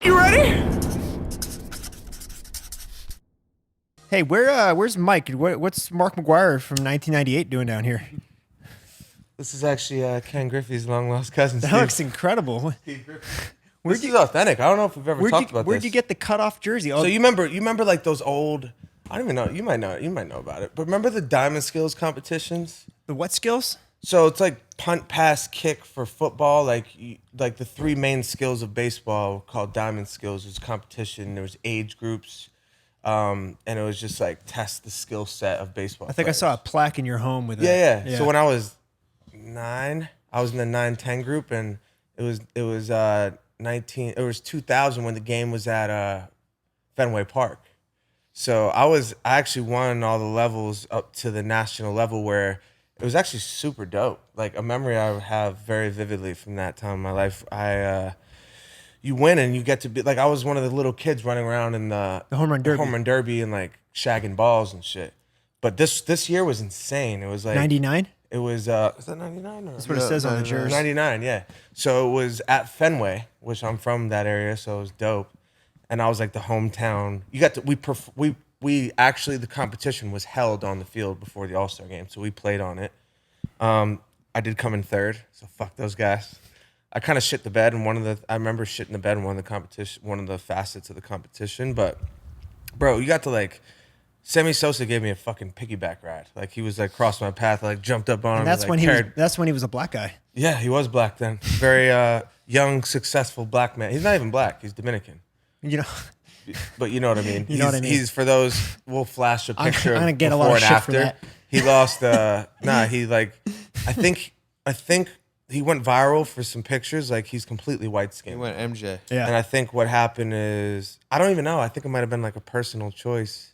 You ready? Hey, where's Mike? What's Mark McGuire from 1998 doing down here? This is actually Ken Griffey's long lost cousin. That Steve. looks incredible. This is authentic. I don't know if we've ever talked about this. Where'd you get the cutoff jersey? So you remember like those old? I don't even know. You might know about it. But remember the diamond skills competitions? The what skills? So it's like punt, pass, kick for football. Like the three main skills of baseball called diamond skills. There's competition. There was age groups. And it was just like test the skill set of baseball. I think players. I saw a plaque in your home with Yeah. that. So when I was 9, I was in the 9-10 group, and it was 2000 when the game was at Fenway Park. So I actually won all the levels up to the national level, where it was actually super dope. Like a memory I have very vividly from that time in my life. You win and you get to be like, I was one of the little kids running around in the home run derby and like shagging balls and shit. But this year was insane. It was like 99. It was is that 99? That's what it says on the jersey. 99, yeah. So it was at Fenway, which I'm from that area, so it was dope. And I was like the hometown. You got to we actually, the competition was held on the field before the All-Star game, so we played on it. I did come in third, so fuck those guys. I kind of shit the bed in I remember shitting the bed in one of the facets of the competition. But bro, you got to like, Sammy Sosa gave me a fucking piggyback ride. Like he was like crossed my path, I like jumped up on him. That's when he was a black guy. Yeah, he was black then. Very young, successful black man. He's not even black. He's Dominican. You know, but you know what I mean. You know what I mean. He's for those. We'll flash a picture I'm gonna get before a lot of and shit after. for that. He lost. He like. I think he went viral for some pictures. Like he's completely white skinned. He went MJ. Yeah. And I think what happened is, I don't even know. I think it might have been like a personal choice,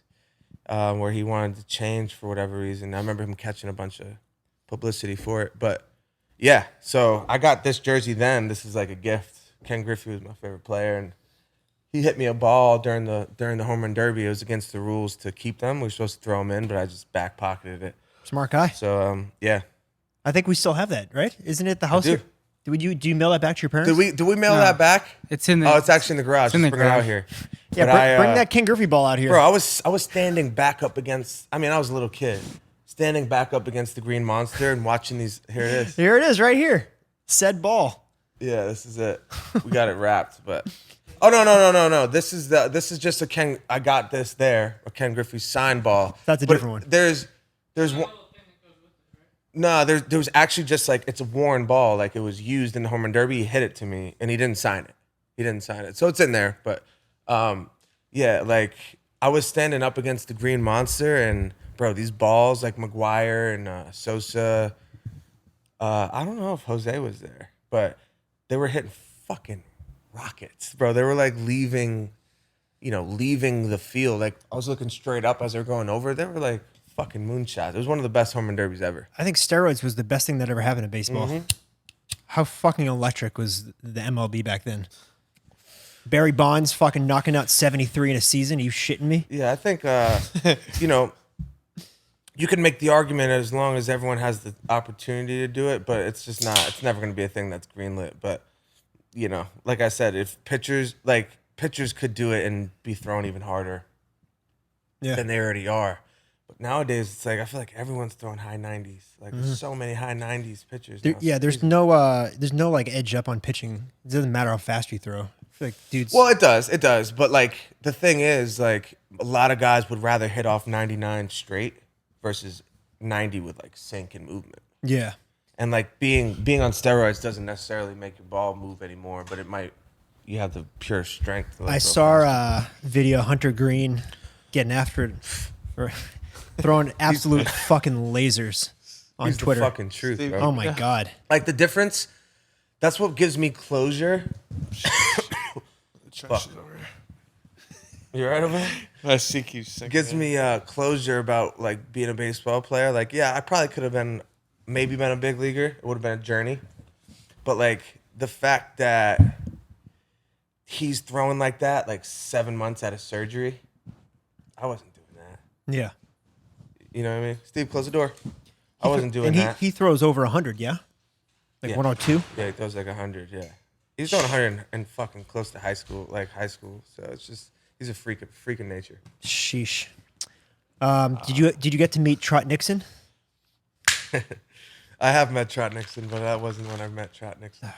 where he wanted to change for whatever reason. I remember him catching a bunch of publicity for it. But yeah, so I got this jersey then. This is like a gift. Ken Griffey was my favorite player, and he hit me a ball during the home run derby. It was against the rules to keep them. We were supposed to throw them in, but I just back pocketed it. Smart guy. So yeah. I think we still have that, right? Isn't it the house? do. Do you mail that back to your parents? Do we mail that back? It's in the. Oh, it's actually in the garage. It's in the Just bring it out garage. here. Yeah, But bring that King Griffey ball out here. Bro, I was standing back up against. I mean, I was a little kid, standing back up against the Green Monster and watching these. Here it is. Here it is, right here. Said ball. Yeah, this is it. We got it wrapped, but. Oh no! This is just a Ken. I got this there. A Ken Griffey signed ball. That's a different one. There's one. No, there was actually just like, it's a worn ball. Like it was used in the home run derby. He hit it to me and he didn't sign it. So it's in there. But yeah, like I was standing up against the Green Monster, and bro, these balls like McGuire and Sosa. I don't know if Jose was there, but they were hitting fucking rockets, bro. They were like leaving the field. Like I was looking straight up as they were going over. They were like fucking moonshots. It was one of the best home run derbies ever. I think steroids was the best thing that ever happened in baseball. Mm-hmm. How fucking electric was the MLB back then? Barry Bonds fucking knocking out 73 in a season. Are you shitting me? Yeah, I think you can make the argument as long as everyone has the opportunity to do it, but it's just not. It's never going to be a thing that's greenlit. But like I said, if pitchers could do it and be thrown even harder than they already are. But nowadays, it's like I feel like everyone's throwing high 90s. Like there's so many high 90s pitchers. Now. There's no like edge up on pitching. It doesn't matter how fast you throw. I feel like dudes. Well, it does. But like the thing is, like a lot of guys would rather hit off 99 straight versus 90 with like sink and movement. Yeah. And like being on steroids doesn't necessarily make your ball move anymore, but it might. You have the pure strength. I saw a video of Hunter Green getting after it, or throwing absolute fucking lasers on He's Twitter. The fucking truth, bro. Oh my god! Like the difference. That's what gives me closure. Fuck. You alright over there? I see keeps sinking. Gives me closure about like being a baseball player. Like, yeah, I probably could have maybe been a big leaguer. It would have been a journey. But like the fact that he's throwing like that, like 7 months out of surgery, I wasn't doing that. Yeah. You know what I mean? Steve, close the door. I wasn't doing that. He throws over 100, yeah? Like Yeah. 102? Yeah, he throws like 100, yeah. He's doing 100 and fucking close to high school. So it's just he's a freak of nature. Sheesh. Did you get to meet Trot Nixon? I have met Trot Nixon, but that wasn't when I met Trot Nixon.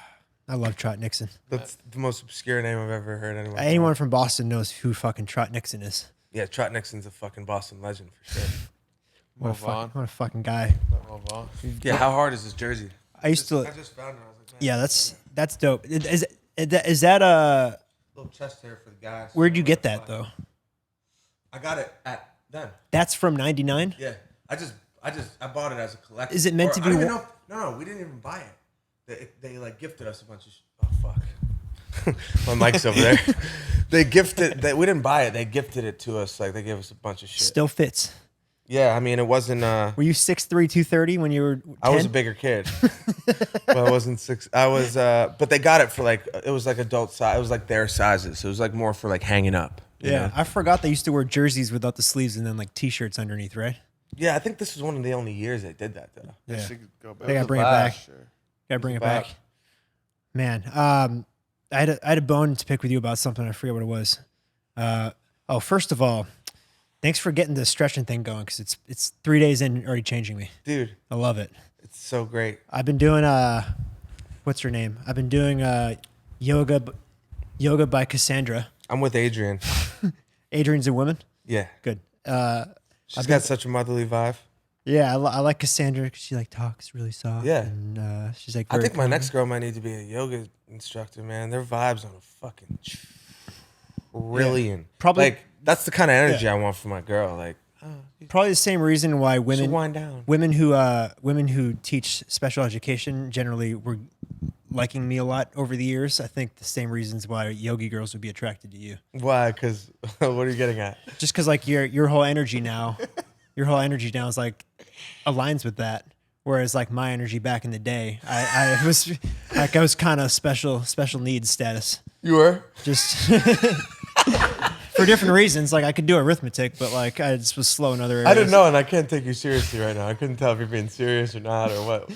I love Trot Nixon. That's the most obscure name I've ever heard anyone. Anyone from Boston knows who fucking Trot Nixon is. Yeah, Trot Nixon's a fucking Boston legend for sure. What a fucking guy. Yeah, how hard is this jersey? I just found it. I was like, man, Yeah, that's dope. Is that a little chest hair for the guys? Where'd you get that though? I got it at then. That's from '99. Yeah, I bought it as a collector. Is it meant to be? No, we didn't even buy it. They like gifted us a bunch of. Oh fuck, my mic's over there. We didn't buy it. They gifted it to us. Like they gave us a bunch of shit. Still fits. Yeah, I mean it wasn't. Were you 6'3", 230 when you were 10? I was a bigger kid. But I wasn't six. I was. But they got it for like it was like adult size. It was like their sizes. So it was like more for like hanging up. You know? I forgot they used to wear jerseys without the sleeves and then like t-shirts underneath, right? Yeah, I think this was one of the only years they did that though. Yeah. They They gotta bring it back. Gotta bring it back. Man, I had a bone to pick with you about something. I forget what it was. First of all, thanks for getting the stretching thing going because it's 3 days in already changing me. Dude, I love it. it's so great. I've been doing what's her name? I've been doing yoga by Cassandra. I'm with Adrian. Adrian's a woman. Yeah, Good. she's got such a motherly vibe. Yeah, I like Cassandra because she like talks really soft. Yeah. and she's like. I think my calm. next girl might need to be a yoga instructor, man. Their vibes on a fucking trillion. Probably- like that's the kind of energy I want for my girl. Like, Probably the same reason why she'll women wind down. women who teach special education generally were liking me a lot over the years. I think the same reasons why yogi girls would be attracted to you. Why? Because what are you getting at? Just because like your whole energy now is like aligns with that. Whereas like my energy back in the day, I was kind of special needs status. You were? Just for different reasons. Like I could do arithmetic, but like I just was slow in other areas. I didn't know, and I can't take you seriously right now. I couldn't tell if you're being serious or not, or what.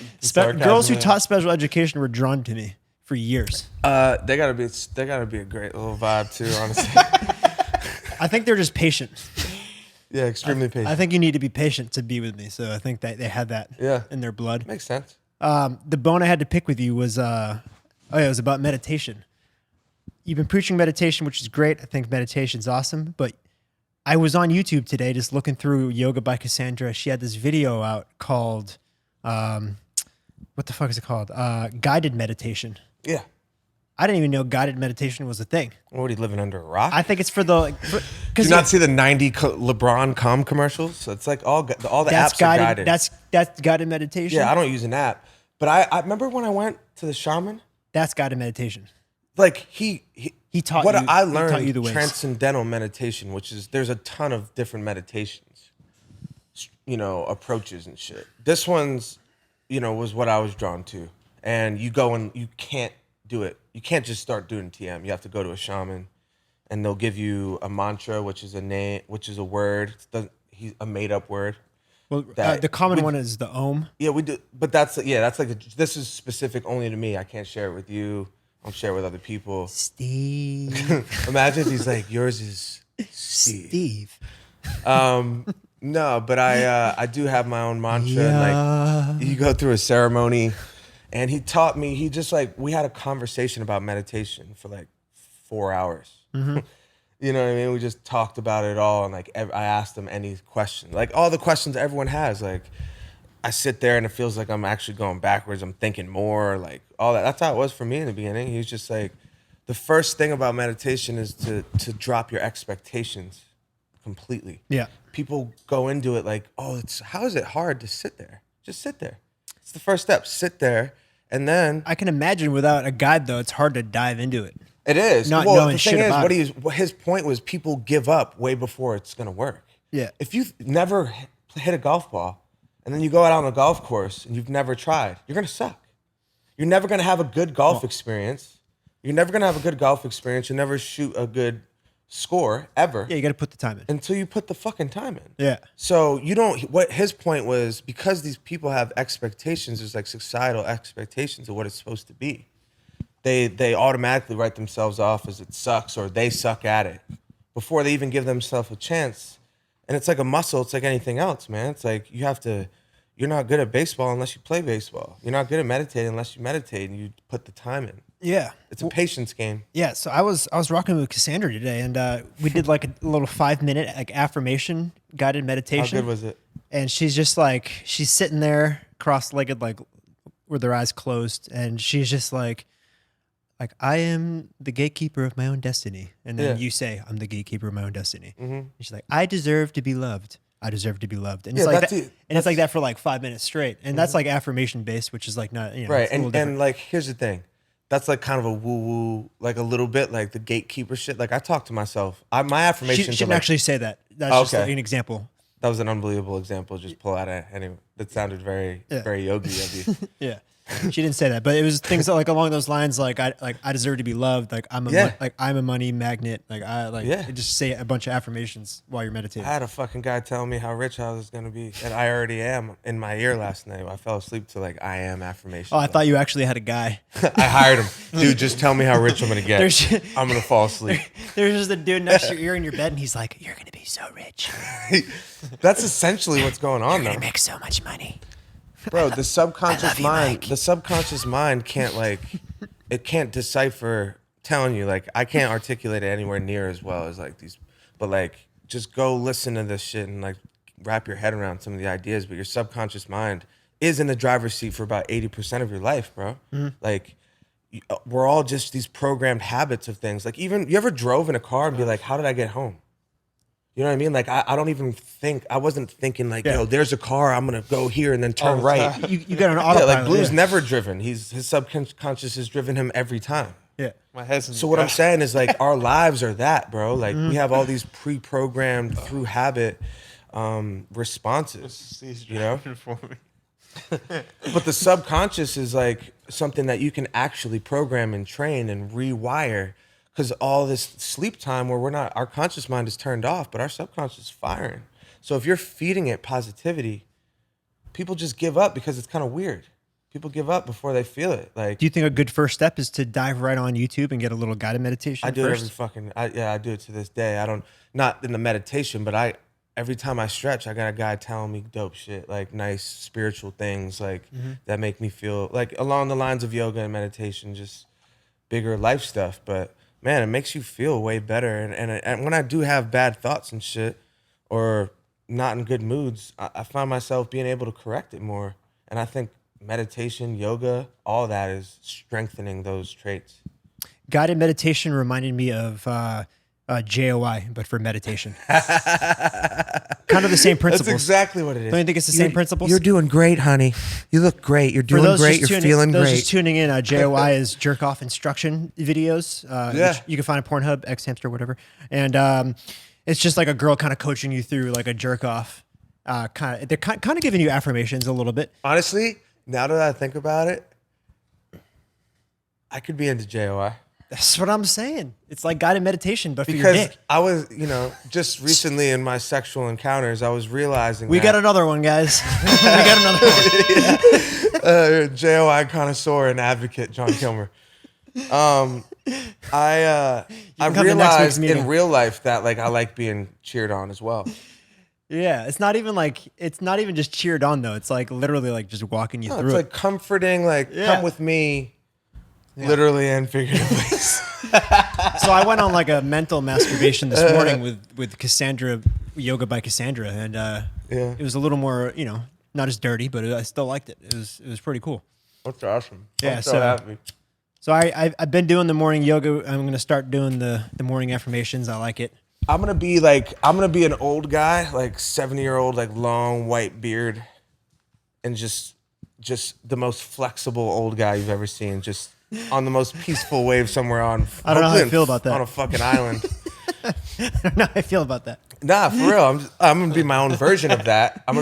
Girls who taught special education were drawn to me for years. They gotta be a great little vibe too, honestly. I think they're just patient. Yeah, extremely patient. I think you need to be patient to be with me. So I think that they had that in their blood. Makes sense. The bone I had to pick with you was, it was about meditation. You've been preaching meditation, which is great. I think meditation's awesome. But I was on YouTube today just looking through Yoga by Cassandra. She had this video out called, what the fuck is it called? Guided meditation. Yeah. I didn't even know guided meditation was a thing. What are you living under a rock? I think it's for the... Did you not see the 90 LeBron com commercials? So it's like all the that's apps are guided. That's guided meditation? Yeah, I don't use an app. But I remember when I went to the shaman, That's guided meditation. like he taught what you. I he learned taught you the ways. transcendental meditation, which is there's a ton of different meditations, approaches and shit. This one's, was what I was drawn to. And you go and you can't do it. You can't just start doing TM. You have to go to a shaman, and they'll give you a mantra, which is a name, which is a word. A made up word. Well, the common one is the Om. Yeah, we do, but that's like this is specific only to me. I can't share it with you. I'll share it with other people. Steve. Imagine if he's like, yours is Steve. Steve. No, but I do have my own mantra. And like you go through a ceremony, and he taught me. He just like we had a conversation about meditation for like 4 hours. Mm-hmm. You know what I mean? We just talked about it all, and like I asked him any question, like all the questions everyone has. Like I sit there and it feels like I'm actually going backwards. I'm thinking more, like all that. That's how it was for me in the beginning. He was just like, the first thing about meditation is to drop your expectations completely. Yeah. People go into it like, how is it hard to sit there? Just sit there. It's the first step. Sit there, and then I can imagine without a guide though, it's hard to dive into it. it is. Not well, knowing the shit thing about is, his point was people give up way before it's gonna work. Yeah. If you've never hit a golf ball, and then you go out on a golf course and you've never tried, you're gonna suck. You're never gonna have a good golf experience. You're never gonna have a good golf experience. You'll never shoot a good score ever. Yeah, you got to put the time in. Until you put the fucking time in. Yeah. So what his point was, because these people have expectations, there's like societal expectations of what it's supposed to be. they automatically write themselves off as it sucks or they suck at it before they even give themselves a chance. And it's like a muscle. It's like anything else, man. It's like you're not good at baseball unless you play baseball. You're not good at meditating unless you meditate and you put the time in. Yeah. It's a patience game. Yeah. So I was rocking with Cassandra today, and we did like a little 5-minute like affirmation guided meditation. How good was it? And she's just like, she's sitting there cross-legged, like with her eyes closed. And she's just like, I am the gatekeeper of my own destiny. And then you say, I'm the gatekeeper of my own destiny. And she's like, I deserve to be loved. I deserve to be loved. And it's like that, and it's like that for like 5 minutes straight. And that's like affirmation based, which is like not, you know, right. And like, here's the thing. That's like kind of a woo-woo, like a little bit like the gatekeeper shit. Like I talk to myself. My affirmations. She didn't like, actually say that. That's just like an example. That was an unbelievable example. Just pull out of anyway. That sounded very yogi of you. Yeah. She didn't say that, but it was things that, like along those lines, like I deserve to be loved, like I'm a money magnet, you just say a bunch of affirmations while you're meditating. I had a fucking guy telling me how rich I was gonna be, and I already am in my ear last night. I fell asleep to like I am affirmations. Oh, I thought you actually had a guy. I hired him, dude. Just tell me how rich I'm gonna get. I'm gonna fall asleep. There's just a dude next to your ear in your bed, and he's like, "You're gonna be so rich." That's essentially what's going on. You're gonna make so much money. Bro, the subconscious mind can't decipher telling you, like, I can't articulate it anywhere near as well as like these, but like just go listen to this shit and like wrap your head around some of the ideas. But your subconscious mind is in the driver's seat for about 80% of your life, bro. Like we're all just these programmed habits of things. Like even you ever drove in a car and be like, how did I get home? You know what I mean? Like, I don't even think, I wasn't thinking like, yo, there's a car, I'm going to go here and then turn right. You got an autopilot. Like Blue's never driven. His subconscious has driven him every time. Yeah. My head's So what I'm saying is like, our lives are that, bro. Like we have all these pre-programmed through habit responses, you know? But the subconscious is like something that you can actually program and train and rewire. Because all this sleep time where our conscious mind is turned off, but our subconscious is firing. So if you're feeding it positivity, people just give up because it's kind of weird. People give up before they feel it. Like, do you think a good first step is to dive right on YouTube and get a little guided meditation? I do first? it every fucking, I do it to this day. Not in the meditation, but every time I stretch, I got a guy telling me dope shit, like nice spiritual things, like that make me feel like along the lines of yoga and meditation, just bigger life stuff. But man, it makes you feel way better. And when I do have bad thoughts and shit or not in good moods, I find myself being able to correct it more. And I think meditation, yoga, all that is strengthening those traits. Guided meditation reminded me of JOI, but for meditation. Kind of the same principles. That's exactly what it is. Don't you think it's the same principles? You're doing great, honey. You look great. You're doing great. You're feeling those great. just tuning in, JOI is jerk off instruction videos. Which you can find at Pornhub, X-Hamster, whatever. And it's just like a girl kind of coaching you through like a jerk off. They're kind of giving you affirmations a little bit. Honestly, now that I think about it, I could be into JOI. That's what I'm saying. It's like guided meditation, but for your Because dick. I was, just recently in my sexual encounters, I was realizing We got another one, guys. We got another one. JOI connoisseur and advocate, John Kilmer. I realized in real life that like I like being cheered on as well. Yeah, it's not even just cheered on though. It's like literally like just walking you through. It's like comforting, like come with me, literally and figuratively. So I went on like a mental masturbation this morning with Cassandra, yoga by Cassandra, and it was a little more, not as dirty, but I still liked it. It was pretty cool. That's awesome. Yeah, I'm so happy. So I've been doing the morning yoga. I'm gonna start doing the morning affirmations. I like it. I'm gonna be an old guy, like 70-year-old, like long white beard, and just the most flexible old guy you've ever seen, just on the most peaceful wave somewhere on. I don't know how I feel about that. On a fucking island. I don't know how I feel about that. Nah, for real. I'm gonna be my own version of that. And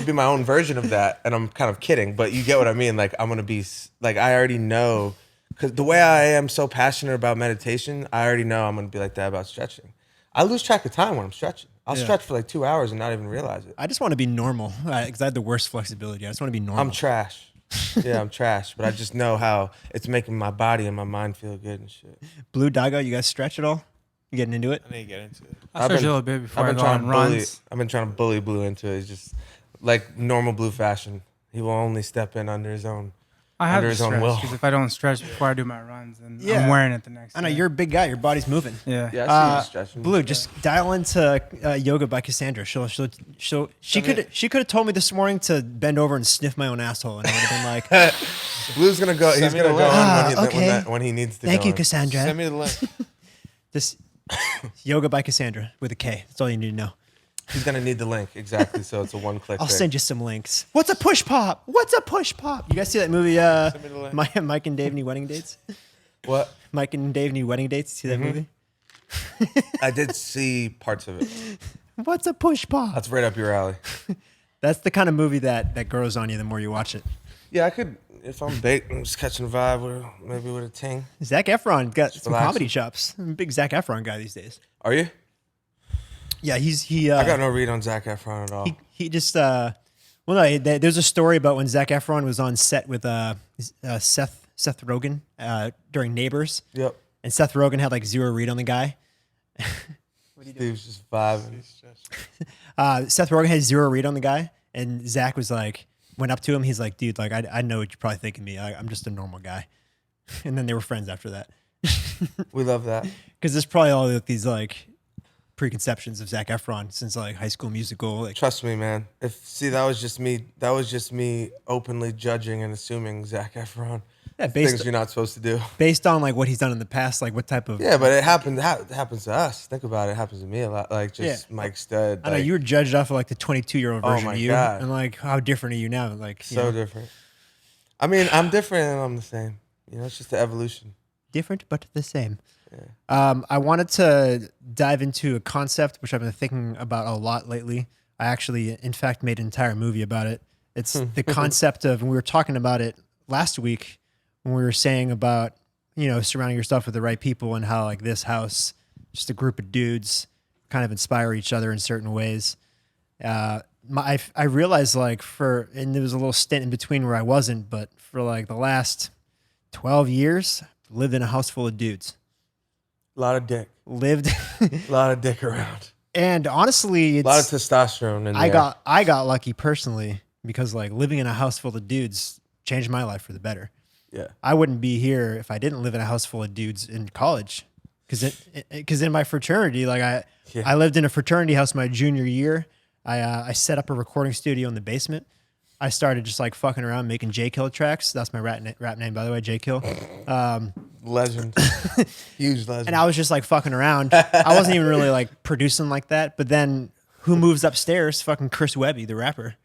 I'm kind of kidding, but you get what I mean. Like I'm gonna be like I already know, because the way I am so passionate about meditation, I already know I'm gonna be like that about stretching. I lose track of time when I'm stretching. I'll stretch for like 2 hours and not even realize it. I just want to be normal because I have the worst flexibility. I just want to be normal. I'm trash. Yeah, I'm trash, but I just know how it's making my body and my mind feel good and shit. Blue Doggo, you guys stretch at all? You getting into it? I need to get into it. I stretch a little bit before I go trying on to bully. runs. I've been trying to bully Blue into it. It's just like normal Blue fashion. He will only step in under his own. I have Under to his own stretch will. because if I don't stretch before I do my runs, then Yeah. I'm wearing it the next I know day. you're a big guy. Your body's moving. Yeah. Yeah, I see you stretching. Blue, just dial into yoga by Cassandra. She could have told me this morning to bend over and sniff my own asshole, and I would have been like, Blue's gonna go. He's Send me gonna the go link. on okay. when he needs to. "Thank go you, on. Cassandra." Send me the link. This yoga by Cassandra with a K. That's all you need to know. He's gonna need the link exactly. So it's a one-click. I'll thing. send you some links. What's a push pop? What's a push pop? You guys see that movie? me the link. Mike and Dave Need Wedding Dates. What? Mike and Dave Need Wedding Dates. See that movie? I did see parts of it. What's a push pop? That's right up your alley. That's the kind of movie that grows on you the more you watch it. Yeah, I could. If I'm baked, I'm just catching a vibe with maybe with a ting. Zach Efron got some relaxing. comedy chops. I'm a big Zach Efron guy these days. Are you? Yeah, he. I got no read on Zac Efron at all. He just well, no, there's a story about when Zach Efron was on set with Seth Rogen during Neighbors, Yep. and Seth Rogen had like zero read on the guy. Steve's just vibing. Seth Rogen had zero read on the guy, and Zach was like, went up to him. He's like, dude, like I know what you're probably thinking of me. I'm just a normal guy. And then they were friends after that. We love that. Because there's probably all of these like preconceptions of Zach Efron since like High School Musical. Like, Trust me, man. That was just me. That was just me openly judging and assuming Zac Efron. yeah, Things you're not supposed to do. based on like what he's done in the past, like what type of Yeah, but it happens to us. Think about it. It happens to me a lot. Like just Yeah. Mike Stud. I know like, you were judged off of like the 22-year-old Oh version my of you, God. and like how different are you now? Like you so know, different. I mean, I'm different and I'm the same. You know, it's just the evolution. different but the same. I wanted to dive into a concept which I've been thinking about a lot lately. I actually, in fact, made an entire movie about it. It's the concept of, and we were talking about it last week when we were saying about, surrounding yourself with the right people and how like this house, just a group of dudes kind of inspire each other in certain ways. I realized and there was a little stint in between where I wasn't, but for like the last 12 years, I've lived in a house full of dudes. A lot of dick. Lived, A lot of dick around. and honestly, A lot of it's testosterone in I there. got lucky personally because like living in a house full of dudes changed my life for the better. Yeah. I wouldn't be here if I didn't live in a house full of dudes in college, because in my fraternity, like I lived in a fraternity house my junior year. I set up a recording studio in the basement. I started just like fucking around making J Kill tracks. That's my rap name, by the way, J Kill. Legend. Huge legend. And I was just like fucking around. I wasn't even really like producing like that. But then who moves upstairs? Fucking Chris Webby, the rapper.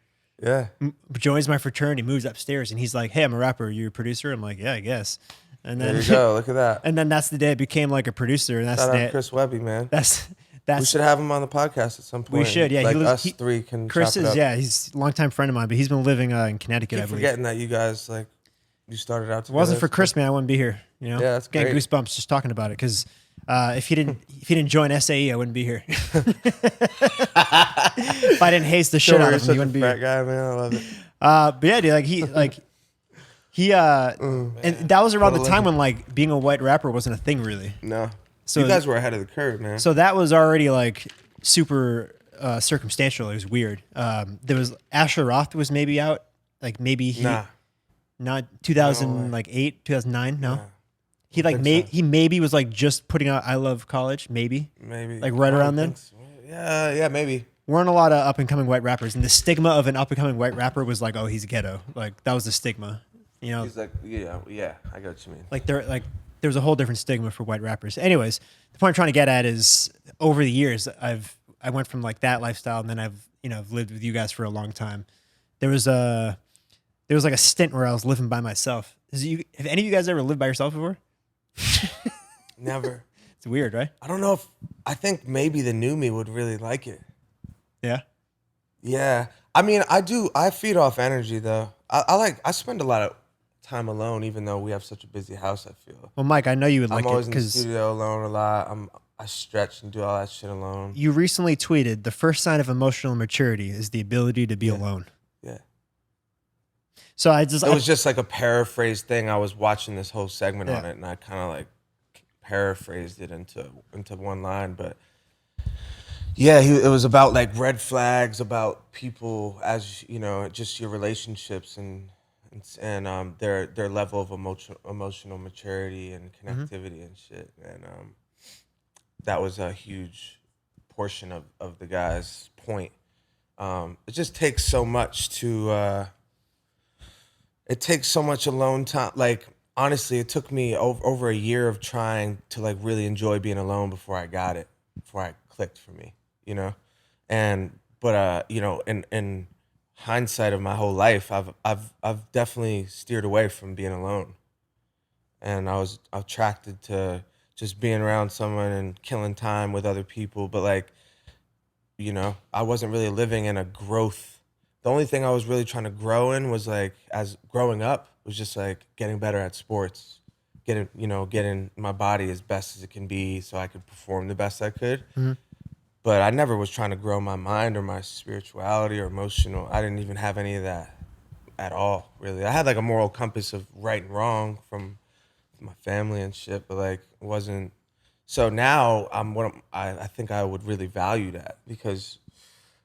Yeah. Joins my fraternity, moves upstairs, and he's like, "Hey, I'm a rapper. You a producer?" I'm like, "Yeah, I guess." And then There you go. Look at that. and then that's the day I became like a producer, and that's Shout the out day. to Chris Webby, man. That's We should have him on the podcast at some point. We should, yeah. Like He lives- us three can. Chris chop it is, up. yeah, he's a longtime friend of mine, but he's been living in Connecticut, I I keep believe. forgetting that you guys you started out. If it wasn't for Chris, man, I wouldn't be here. Yeah, that's getting great. goosebumps just talking about it because if he didn't join SAE, I wouldn't be here. If I didn't haze the shit out You're of him, such he a wouldn't be fat here. guy, man. I love it. But yeah, dude, and that was around the time when like being a white rapper wasn't a thing really. No. So- you guys were ahead of the curve, man. So that was already like super circumstantial. It was weird. There was Asher Roth was maybe out, like maybe he Nah. not 2008, 2009. No, Nah. he like think so. he maybe was like just putting out I Love College, maybe. Maybe. Like right I don't around then? think so. Yeah, maybe. Weren't a lot of up and coming white rappers, and the stigma of an up and coming white rapper was like, oh, he's ghetto. Like that was the stigma, He's like, yeah, I got what you mean. Like there was a whole different stigma for white rappers. Anyways, the point I'm trying to get at is over the years I went from like that lifestyle, and then I've lived with you guys for a long time. There was like a stint where I was living by myself. Have any of you guys ever lived by yourself before? Never. It's weird, right? I don't know I think maybe the new me would really like it. Yeah. Yeah. I mean, I feed off energy though. I spend a lot of time alone, even though we have such a busy house, I feel. Well, Mike, I know you would like I'm it always in the because studio alone a lot. I stretch and do all that shit alone. you recently tweeted the first sign of emotional maturity is the ability to be alone. Yeah. So it was just like a paraphrased thing. I was watching this whole segment on it, and I kind of like paraphrased it into one line. But yeah, it was about like red flags about people, as you know, just your relationships and their level of emotional maturity and connectivity and shit. And that was a huge portion of the guy's point. It just takes so much to. It takes so much alone time. Like honestly, it took me over a year of trying to like really enjoy being alone before I got it, before it clicked for me, you know. But you know, in hindsight of my whole life, I've definitely steered away from being alone, and I was attracted to just being around someone and killing time with other people. But like, you know, I wasn't really living in a growth. The only thing I was really trying to grow in was like, as growing up, was just like getting better at sports, getting my body as best as it can be so I could perform the best I could. But I never was trying to grow my mind or my spirituality or emotional. I didn't even have any of that at all, really. I had like a moral compass of right and wrong from my family and shit, but like it wasn't. So now I think I would really value that because.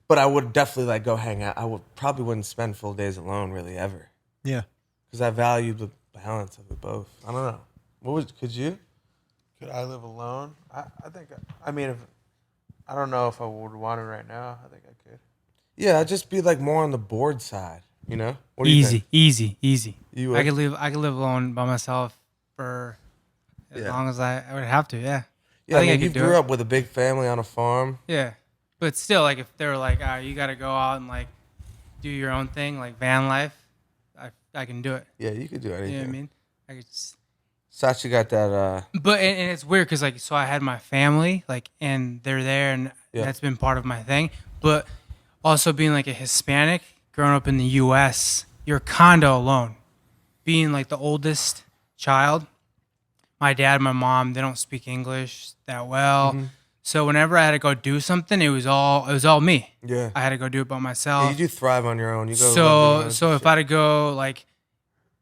But I would definitely like go hang out. Probably wouldn't spend full days alone really ever. Yeah. Because I value the balance of it both. I don't know. Could you? Could I live alone? I think, I mean, I don't know if I would want it right now. I think I could. Yeah, I'd just be like more on the bored side, you know? What do Easy, you think? easy. You would? I could live alone by myself for as long as I would have to, yeah. Yeah, I mean, you grew up with a big family on a farm. Yeah. But still, like, if they were like, you got to go out and, like, do your own thing, like van life, I can do it. Yeah, you could do anything. You know what I mean? I could just... Sachi got that... But, and it's weird because, like, so I had my family, like, and they're there, and that's been part of my thing. But also being, like, a Hispanic, growing up in the U.S., you're condo alone. Being, like, the oldest child, my dad and my mom, they don't speak English that well. Mm-hmm. So whenever I had to go do something, it was all me. Yeah. I had to go do it by myself. Yeah, you do thrive on your own. You go. So if I had to go like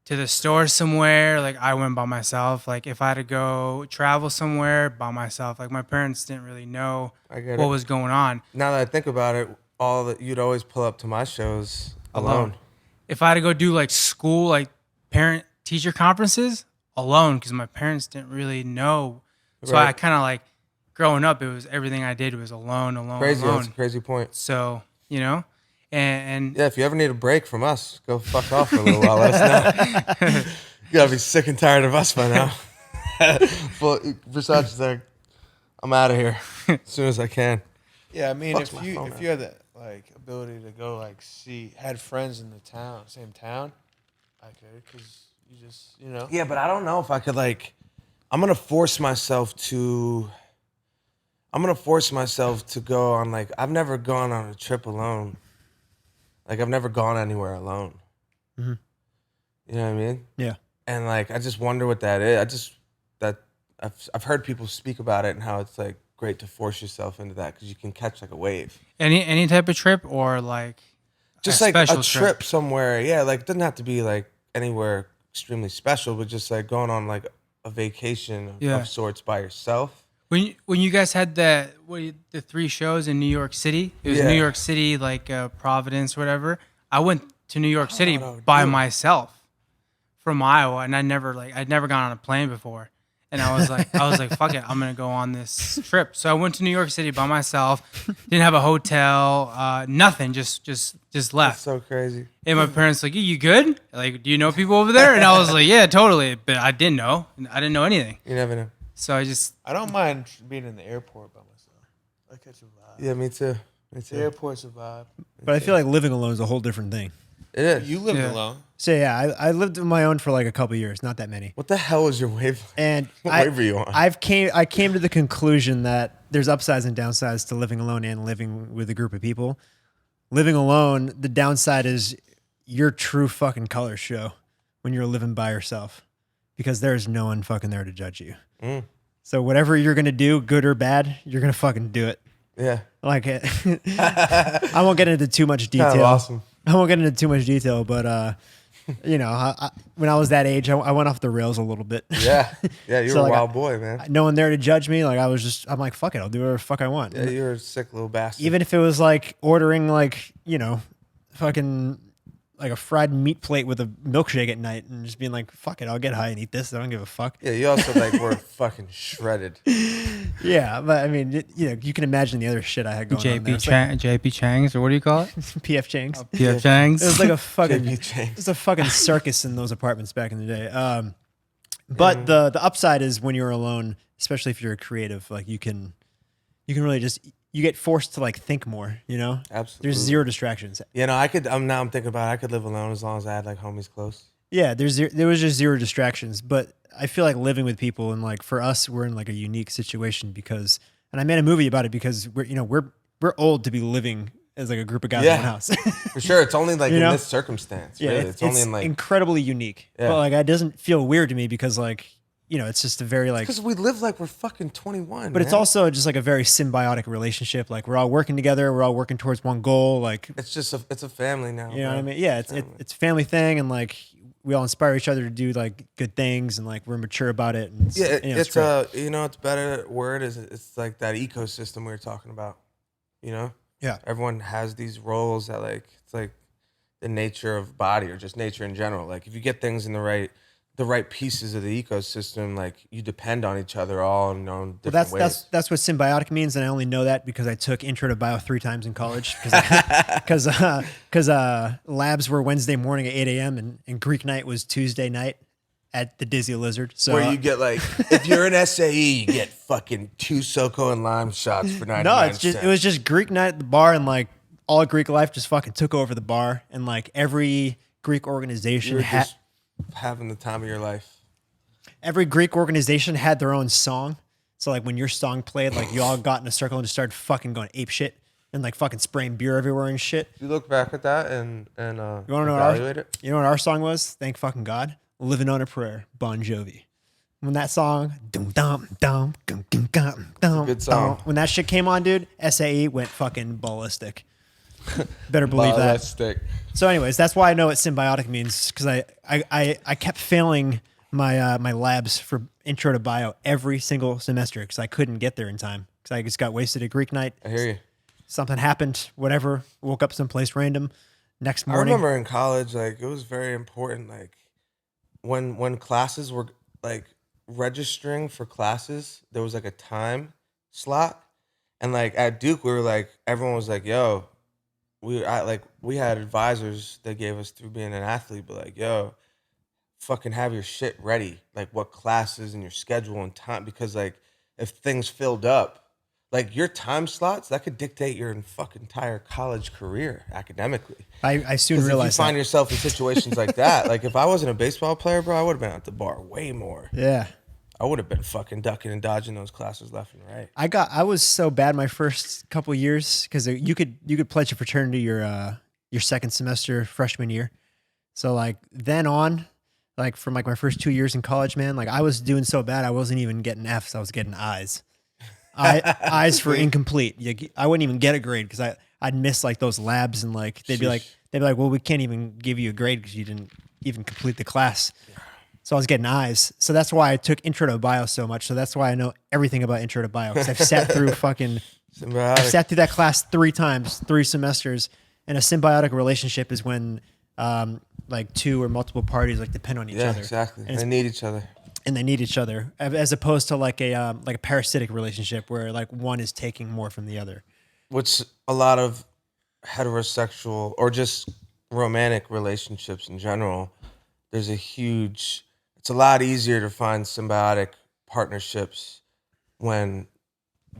to the store somewhere, like I went by myself. Like if I had to go travel somewhere by myself, like my parents didn't really know what was going on. Now that I think about it, you'd always pull up to my shows alone. If I had to go do like school, like parent teacher conferences alone, because my parents didn't really know. So I kind of like. Growing up, it was everything I did was alone. Crazy, alone. That's a crazy point. So, you know, and yeah, if you ever need a break from us, go fuck off for a little while. Let us know. You gotta be sick and tired of us by now. But Versace's like, I'm out of here as soon as I can. Yeah, I mean, if you had the like ability to go like had friends in the same town, I could, because you just, you know. Yeah, but I don't know if I could like. I'm gonna force myself to go on, like, I've never gone on a trip alone. Like, I've never gone anywhere alone. Mm-hmm. You know what I mean? Yeah. And, like, I just wonder what that is. I've heard people speak about it and how it's, like, great to force yourself into that because you can catch, like, a wave. Any type of trip or, like, just, like, a trip somewhere. Yeah, like, it doesn't have to be, like, anywhere extremely special, but just, like, going on, like, a vacation of sorts by yourself. When you guys had the 3 shows in New York City, it was New York City, like Providence or whatever. I went to New York City by myself from Iowa, and I'd never gone on a plane before. And I was like, fuck it, I'm gonna go on this trip. So I went to New York City by myself. Didn't have a hotel, nothing. Just left. That's so crazy. And my parents like, you good? Like, do you know people over there? And I was like, yeah, totally. But I didn't know. I didn't know anything. You never know. So I don't mind being in the airport by myself. I catch a vibe. Yeah, me too. The airport's a vibe. But I feel like living alone is a whole different thing. It is. You lived alone. So yeah, I lived on my own for like a couple years, not that many. What the hell is your wave? And what wave are you on? I came to the conclusion that there's upsides and downsides to living alone and living with a group of people. Living alone, the downside is your true fucking color show when you're living by yourself, because there's no one fucking there to judge you. Mm. So whatever you're gonna do, good or bad, you're gonna fucking do it. Yeah. Like it. I won't get into too much detail. Kind of awesome. I won't get into too much detail, but you know, when I was that age, I went off the rails a little bit. Yeah, you're So, a like, wild boy, man. No one there to judge me. Like I'm like, fuck it, I'll do whatever the fuck I want. Yeah, you're a sick little bastard. Even if it was like ordering like, you know, fucking like a fried meat plate with a milkshake at night and just being like, fuck it, I'll get high and eat this. I don't give a fuck. Yeah, you also like were fucking shredded. Yeah, but I mean, you know, you can imagine the other shit I had going on there. JP Chang's, or what do you call it? PF Chang's. PF Chang's. It was like a fucking JP Chang's. it was a fucking circus in those apartments back in the day. But the upside is when you're alone, especially if you're a creative, like you can really just you get forced to like think more, you know? Absolutely. There's zero distractions. You know, I could. Now I'm thinking about it, I could live alone as long as I had like homies close. Yeah, there was just zero distractions, but I feel like living with people and like for us, we're in like a unique situation because, and I made a movie about it because we're old to be living as like a group of guys in one house. For sure. It's only like You in know? this circumstance. Yeah, Really. It's only in like incredibly unique. Yeah. But like it doesn't feel weird to me because like, you know, it's just a very like because we live like we're fucking 21. but it's also just like a very symbiotic relationship. Like we're all working together, we're all working towards one goal. Like it's just it's a family now. you know bro. what I mean? Yeah, it's a family thing, and like we all inspire each other to do like good things, and like we're mature about it. And Yeah, it's great. it's better word is it's like that ecosystem we were talking about. You know? Yeah. Everyone has these roles that like it's like the nature of body or just nature in general. Like if you get things in the right pieces of the ecosystem, like you depend on each other all in different ways. That's what symbiotic means, and I only know that because I took Intro to Bio 3 times in college because labs were Wednesday morning at 8 a.m. and Greek night was Tuesday night at the Dizzy Lizard. So where you get like, if you're an SAE, you get fucking 2 SoCo and lime shots for 99 no, it was just Greek night at the bar, and like all Greek life just fucking took over the bar, and like every Greek organization had. Having the time of your life. Every Greek organization had their own song. So like when your song played, like you all got in a circle and just started fucking going ape shit and like fucking spraying beer everywhere and shit. You look back at that and you want to know what our song was? Thank fucking God. Living on a Prayer, Bon Jovi. When that song, good song. When that shit came on, dude, SAE went fucking ballistic. Better believe that. So, anyways, that's why I know what symbiotic means because I kept failing my labs for Intro to Bio every single semester because I couldn't get there in time because I just got wasted at Greek night. I hear you. Something happened, whatever. Woke up someplace random. Next morning, I remember in college, like it was very important. Like when classes were like registering for classes, there was like a time slot, and like at Duke, we were like everyone was like, "Yo." We had advisors that gave us through being an athlete, but like, yo, fucking have your shit ready, like what classes and your schedule and time, because like if things filled up, like your time slots that could dictate your fucking entire college career academically. I soon realized if you find yourself in situations like that, like if I wasn't a baseball player, bro, I would have been at the bar way more. Yeah. I would have been fucking ducking and dodging those classes left and right. I was so bad my first couple of years because you could pledge a fraternity your second semester freshman year. So like then on, like from like my first 2 years in college, man, like I was doing so bad I wasn't even getting Fs, I was getting Is. Eyes for incomplete. I wouldn't even get a grade because I'd miss like those labs and like they'd be like, well, we can't even give you a grade because you didn't even complete the class. So I was getting I's. So that's why I took Intro to Bio so much. So that's why I know everything about Intro to Bio because I've sat through I sat through that class 3 times, 3 semesters. And a symbiotic relationship is when like 2 or multiple parties like depend on each other. Exactly. And they need each other. And they need each other, as opposed to like a parasitic relationship where like one is taking more from the other. Which a lot of heterosexual or just romantic relationships in general, there's it's a lot easier to find symbiotic partnerships when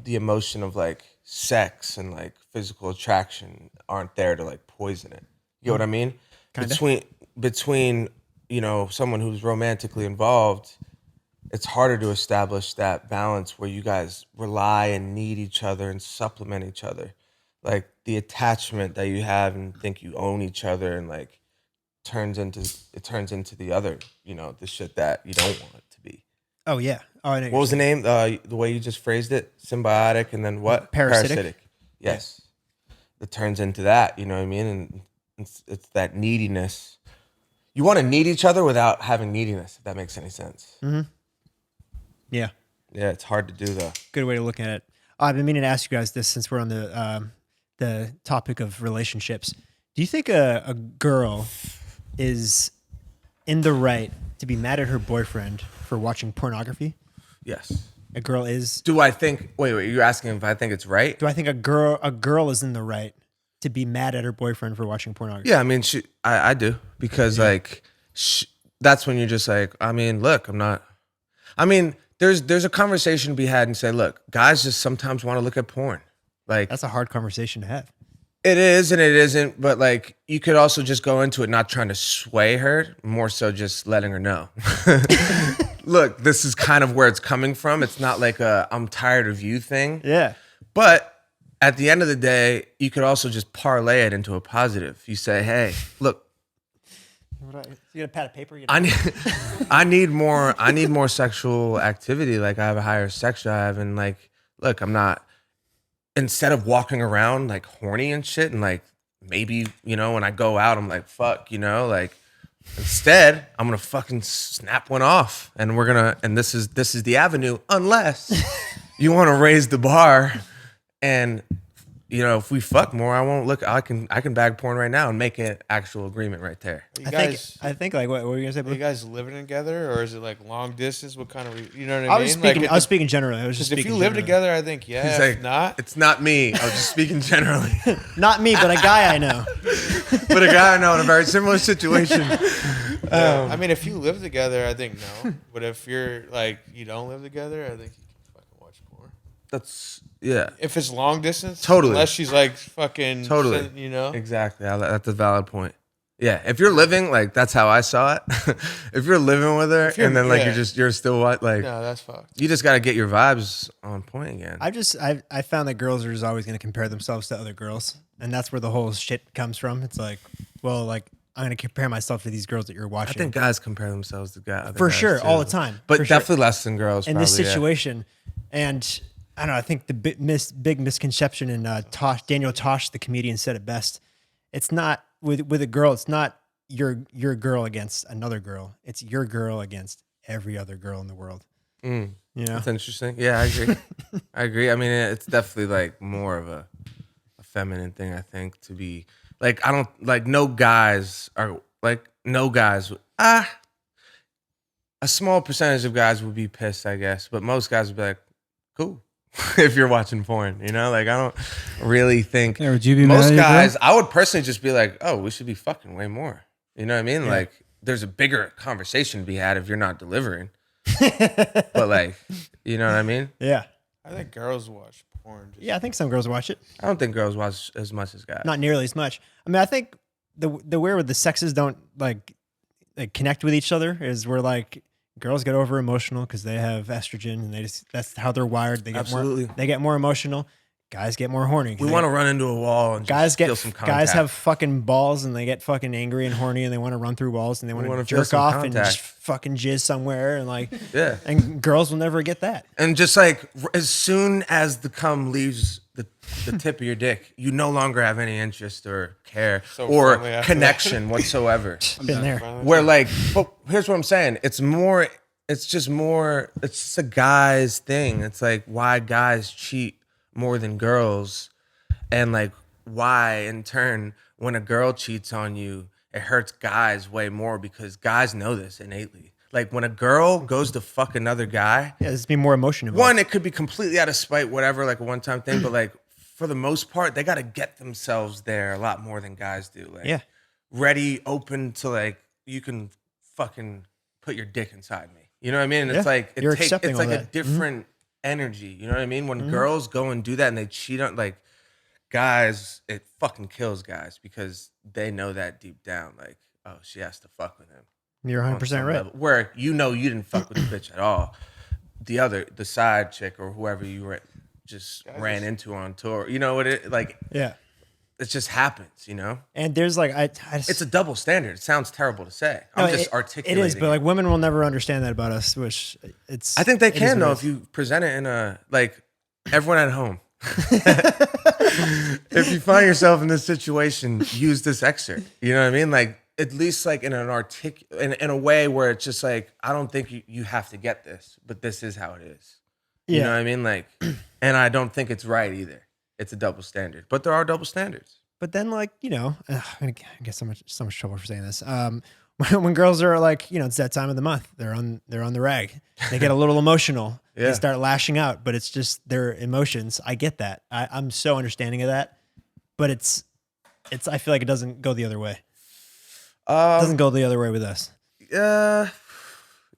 the emotion of like sex and like physical attraction aren't there to like poison it. You know what I mean? Kinda. Between someone who's romantically involved, it's harder to establish that balance where you guys rely and need each other and supplement each other. Like the attachment that you have and think you own each other and like turns into the other, the shit that you don't want it to be. Oh yeah. Oh, I know. What was the name? The way you just phrased it? Symbiotic and then what? Parasitic. Yes. Yeah. It turns into that, you know what I mean? And it's that neediness. you want to need each other without having neediness, if that makes any sense. Yeah. Yeah, it's hard to do though. Good way to look at it. I've been meaning to ask you guys this since we're on the topic of relationships. Do you think a girl is in the right to be mad at her boyfriend for watching pornography? Yes. A girl is. Do I think? Wait. You're asking if I think it's right? Do I think a girl is in the right to be mad at her boyfriend for watching pornography? Yeah, I mean, I do because like that's when you're just like, I mean, look, I'm not. I mean, there's a conversation to be had and say, look, guys just sometimes want to look at porn. Like That's a hard conversation to have. it is and it isn't, but like you could also just go into it not trying to sway her, more so just letting her know. Look, this is kind of where it's coming from. It's not like a I'm tired of you thing. Yeah. But at the end of the day, you could also just parlay it into a positive. You say, hey, look, You get a pad of paper? I need more sexual activity. Like I have a higher sex drive and like, look, I'm not, instead of walking around like horny and shit and like maybe, when I go out, I'm like, fuck, like instead I'm going to fucking snap one off and this is the avenue unless you want to raise the bar and if we fuck more, I won't look. I can bag porn right now and make an actual agreement right there. I think like what were you gonna say? Are you guys living together, or is it like long distance? What kind of, you know what I I was mean? speaking. Like, I was speaking generally. I was just if speaking you live generally. together, I think yeah. He's If like, not, it's not me. I was just speaking generally. Not me, but a guy I know. But a guy I know in a very similar situation. I mean, if you live together, I think no. But if you're like you don't live together, I think you can fucking watch porn. That's yeah. If it's long distance, Totally. Unless she's like fucking Totally. Exactly. That's a valid point. Yeah, if you're living, like that's how I saw it. If you're living with her and then like you're still what like no, that's fucked. You just got to get your vibes on point again. I found that girls are just always going to compare themselves to other girls, and that's where the whole shit comes from. It's like, well, like I'm going to compare myself to these girls that you're watching. I think guys compare themselves to guys for sure, too. all the time, but for definitely sure. less than girls In probably, this situation, and I don't know. I think the big misconception, and Daniel Tosh, the comedian, said it best. It's not with a girl. It's not your girl against another girl. It's your girl against every other girl in the world. That's interesting. Yeah, I agree. I agree. I mean, it's definitely like more of a feminine thing. I think to be like, I don't like no guys. A small percentage of guys would be pissed, I guess, but most guys would be like, cool. If you're watching porn, like I don't really think Yeah, would you be mad most at your guys. girl? I would personally just be like, oh, we should be fucking way more. You know what I mean? Yeah. Like, there's a bigger conversation to be had if you're not delivering. But like, you know what I mean? Yeah. I think girls watch porn. Yeah, I think some girls watch it. I don't think girls watch as much as guys. Not nearly as much. I mean, I think the where the sexes don't like connect with each other is where like girls get over emotional because they have estrogen and that's how they're wired. They get Absolutely. they get more emotional. Guys get more horny. We want to run into a wall and guys just feel some contact. guys have fucking balls and they get fucking angry and horny and they want to run through walls and they want to feel jerk some off and contact. just fucking jizz somewhere and like Yeah. and girls will never get that. And just like as soon as the cum leaves the tip of your dick, you no longer have any interest or care So or friendly after connection whatsoever. Been there. Where like, but here's what I'm saying. It's just a guy's thing. It's like why guys cheat more than girls, and like why in turn when a girl cheats on you, it hurts guys way more because guys know this innately. Like when a girl goes to fuck another guy, Yeah, there's be more emotion involved. one, it could be completely out of spite, whatever, like a one-time thing, but like for the most part, they got to get themselves there a lot more than guys do. Like, Yeah. ready, open to like you can fucking put your dick inside me. You know what I mean? And Yeah. it's like You're accepting it's all like a that. different energy. You know what I mean? When girls go and do that and they cheat on like guys, it fucking kills guys because they know that deep down, like, oh, she has to fuck with him. You're on 100% some right. level. Where you didn't fuck with the bitch at all. The side chick or whoever you ran into on tour. You know what it like? Yeah. It just happens, And there's like It's a double standard. It sounds terrible to say. I'm just articulating. It is, but like women will never understand that about us, which it's. I think they it is can what though it if is. you present it in a like everyone at home. If you find yourself in this situation, use this excerpt. You know what I mean? Like at least like in an in a way where it's just like, I don't think you have to get this, but this is how it is. You know what I mean? Like, and I don't think it's right either. It's a double standard, but there are double standards. But then, like, I'm gonna get so much trouble for saying this. When girls are like, it's that time of the month, they're on the rag. They get a little emotional. They start lashing out, but it's just their emotions. I get that. I'm so understanding of that, but it's. I feel like it doesn't go the other way. It doesn't go the other way with us. Yeah.